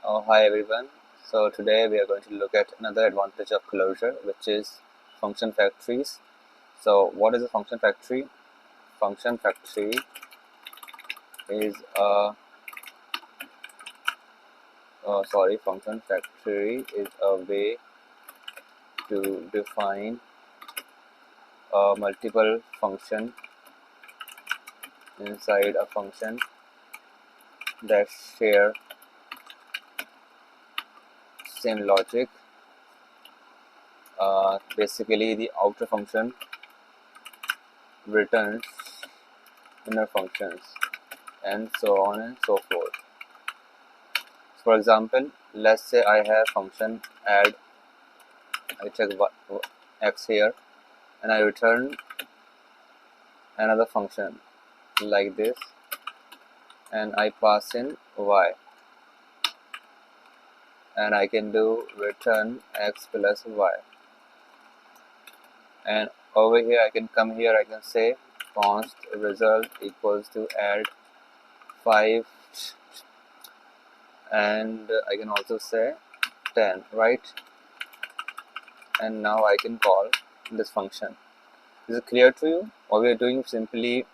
Hi everyone. So today we are going to look at another advantage of Clojure, which is function factories. So what is a function factory? Function factory is function factory is a way to define multiple function inside a function that share same logic. Basically, the outer function returns inner functions, and so on and so forth. For example, let's say I have function add. I check x here, and I return another function like this, and I pass in y, and I can do return x plus y. And over here I can come here, I can say const result equals to add 5, and I can also say 10, right? And now I can call this function. Is it clear to you? What we are doing simply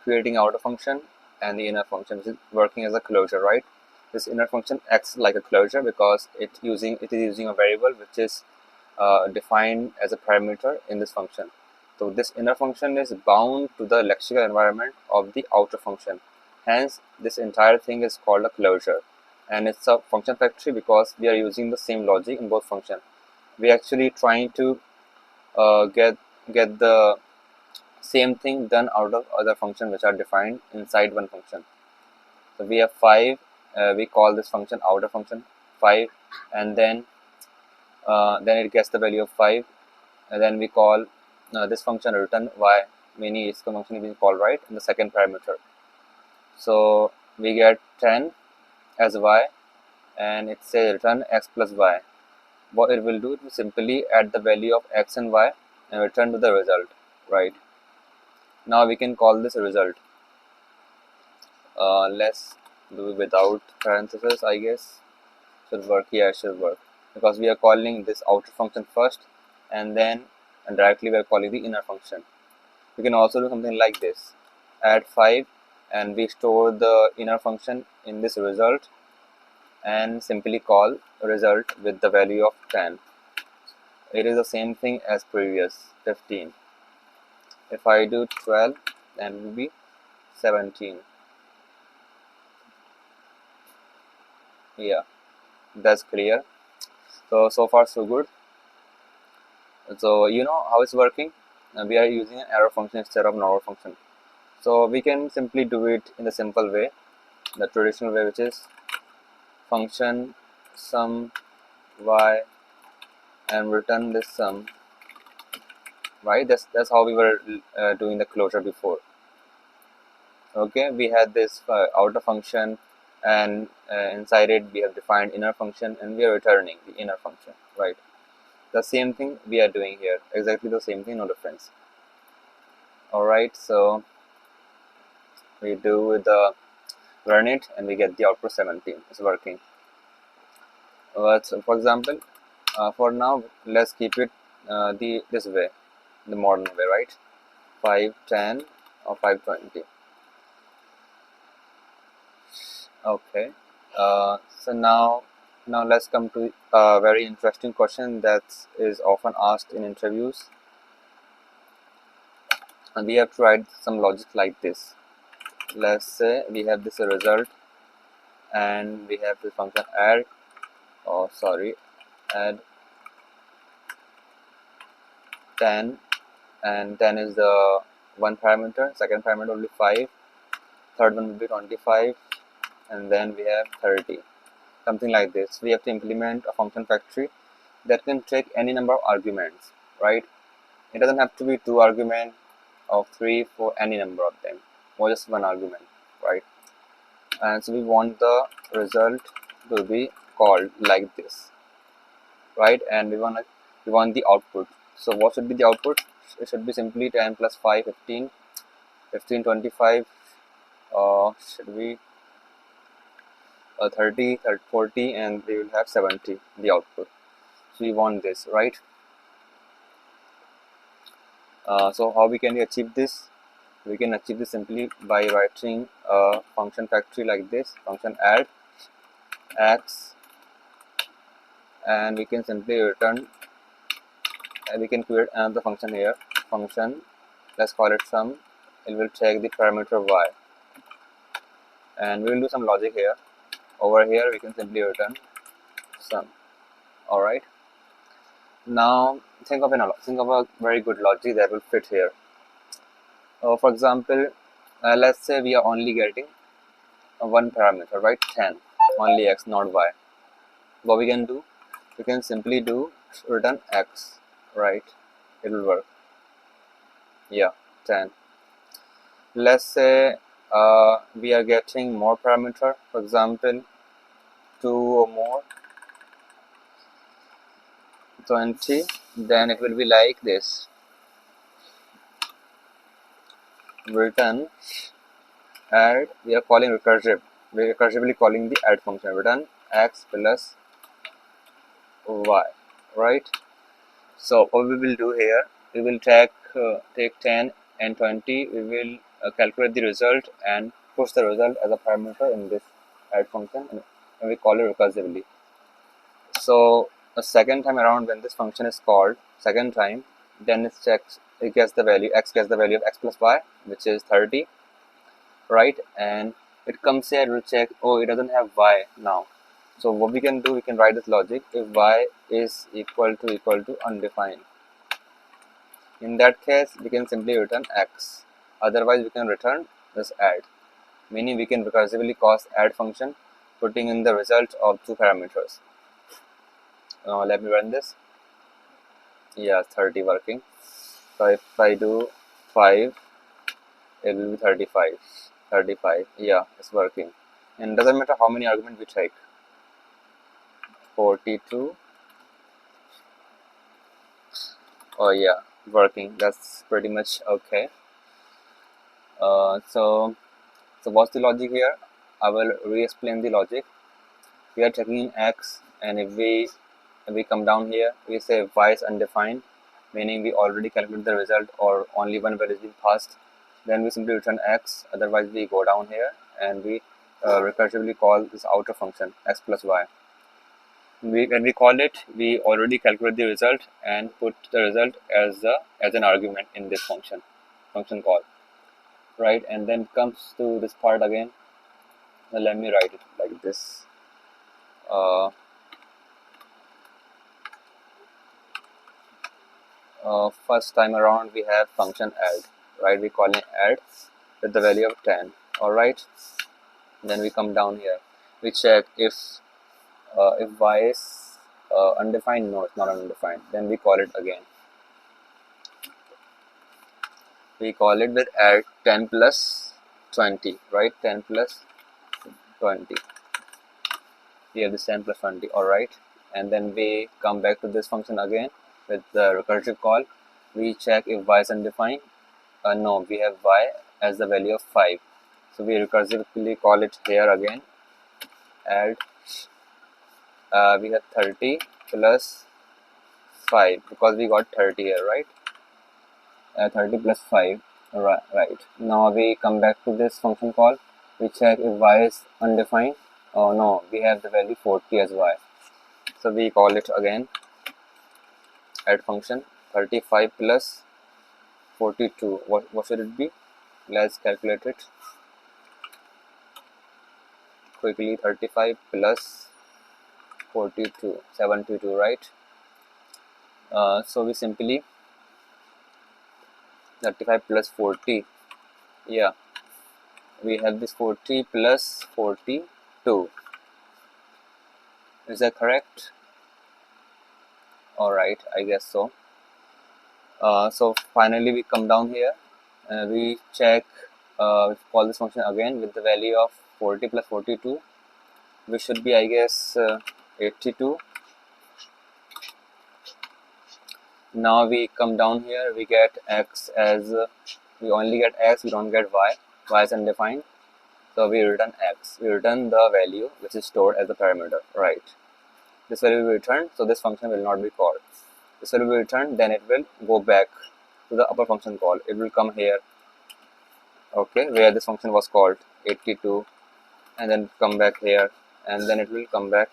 creating outer function and the inner function, which is working as a closure, right? This inner function acts like a closure because it is using a variable which is defined as a parameter in this function. So this inner function is bound to the lexical environment of the outer function. Hence, this entire thing is called a closure, and it's a function factory because we are using the same logic in both functions. We are actually trying to get the same thing done out of other functions which are defined inside one function. So we have 5. We call this function outer function 5, and then it gets the value of 5, and then we call this function return y, meaning its function is called right in the second parameter. So we get 10 as y, and it says return x plus y. What it will do, it will simply add the value of x and y and return to the result, right? Now we can call this result. Let's do it without parentheses, I guess. Should work. Yeah, it should work, because we are calling this outer function first, and then directly we are calling the inner function. We can also do something like this: add 5, and we store the inner function in this result, and simply call result with the value of 10. It is the same thing as previous 15. If I do 12, then it will be 17. Yeah, that's clear. So far so good. So you know how it's working. We are using an arrow function instead of normal function. So we can simply do it in the simple way, the traditional way, which is function sum y and return this sum. Right? That's how we were doing the closure before. Okay, we had this outer function, and inside it we have defined inner function, and we are returning the inner function. Right? The same thing we are doing here. Exactly the same thing, no difference. Alright, so we do the run it, and we get the output 17. It's working. So for example, for now, let's keep it this way, the modern way, right? 5, 10, or 520. Okay. So now let's come to a very interesting question that is often asked in interviews, and we have tried some logic like this. Let's say we have this result, and we have the function add add 10, and 10 is the one parameter, second parameter will be 5, third one will be 25, and then we have 30, something like this. We have to implement a function factory that can take any number of arguments, right? It doesn't have to be 2 arguments or 3, 4, any number of them, or just 1 argument, right? And so we want the result to be called like this, right? And we want the output. So what should be the output? It should be simply 10 plus 5, 15, 15, 25. Should we 30, 30, 40, and we will have 70 the output. So we want this, right? So how we can achieve this? We can achieve this simply by writing a function factory like this, function add x, and we can simply return, and we can create another function here, function, let's call it sum. It will check the parameter y, and we will do some logic here. Over here we can simply return sum. All right, now think of a very good logic that will fit here. For example, let's say we are only getting one parameter, right? 10, only x, not y. What we can do, we can simply do return x, right? It will work. Yeah, 10. Let's say we are getting more parameter, for example 2 or more, 20, then it will be like this, return add. We are calling we are recursively calling the add function, return x plus y, right? So what we will do here, we will take 10 and 20, we will calculate the result and push the result as a parameter in this add function, and we call it recursively. So the second time around when this function is called, second time, then it gets the value, x gets the value of x plus y, which is 30, right? And it comes here, it will check, oh, it doesn't have y now. So what we can do, we can write this logic, if y is equal to undefined. In that case, we can simply return x. Otherwise, we can return this add, meaning we can recursively call add function, putting in the result of two parameters. Now let me run this. Yeah, 30 working. So if I do 5, it will be 35. 35. Yeah, it's working. And doesn't matter how many arguments we take. 42. Oh yeah, working. That's pretty much okay. So what's the logic here? I will re-explain the logic. We are checking in x, and if we come down here, we say y is undefined, meaning we already calculated the result or only one value is being passed. Then we simply return x. Otherwise, we go down here and we recursively call this outer function x plus y. When we call it, we already calculate the result and put the result as an argument in this function call, right? And then comes to this part again. Now let me write it like this. First time around we have function add, right? We call it add with the value of 10. All right. Then we come down here. We check if y is undefined. No, it's not undefined. Then we call it again. We call it with add 10 plus 20, right? 10 plus 20. We have this 10 plus 20. All right. And then we come back to this function again with the recursive call. We check if y is undefined. No, we have y as the value of 5. So we recursively call it here again. Add. We have 30 plus 5 because we got 30 here, right? 30 plus 5. Right. Now we come back to this function call. We check if y is undefined. Oh no, we have the value 40 as y. So we call it again. Add function 35 plus 42. What should it be? Let's calculate it quickly. 35 plus 42, 72, right? So we simply 35 plus 40. Yeah, we have this 40 plus 42. Is that correct? All right, I guess so. So finally we come down here. We check. Call this function again with the value of 40 plus 42, which should be, I guess, 82. Now we come down here. We get x as we only get x. We don't get y. Y is undefined. So we return x. We return the value which is stored as a parameter, right? This value will be returned, so this function will not be called. This value will be returned, then it will go back to the upper function call. It will come here, okay, where this function was called 82, and then come back here, and then it will come back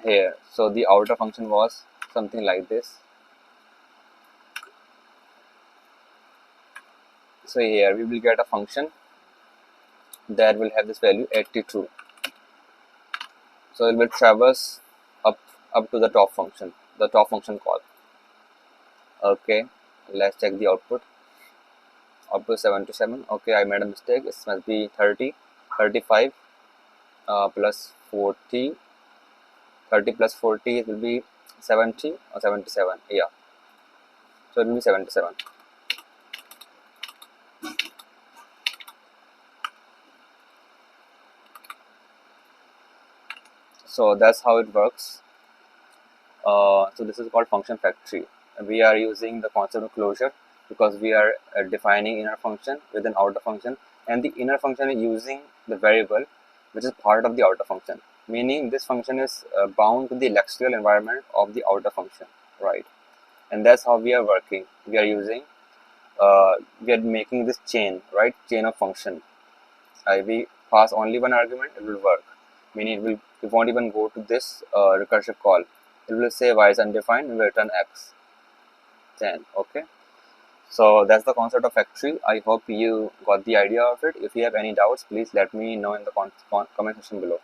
here. So the outer function was something like this. So here we will get a function that will have this value 82. So it will traverse up to the top function call. Okay, let's check the output. Output 77. Okay, I made a mistake. It must be 30, 35 plus 40. 30 plus 40 it will be 70 or 77. Yeah, so it will be 77. So that's how it works. So this is called function factory. We are using the concept of closure because we are defining inner function with an outer function, and the inner function is using the variable which is part of the outer function, meaning this function is bound to the lexical environment of the outer function, right? And that's how we are working. We are using we are making this chain, right? Chain of function. We pass only one argument, it will work, meaning it won't even go to this recursive call. It will say y is undefined and will return x. Then okay, so that's the concept of factory. I hope you got the idea of it. If you have any doubts, please let me know in the comment section below.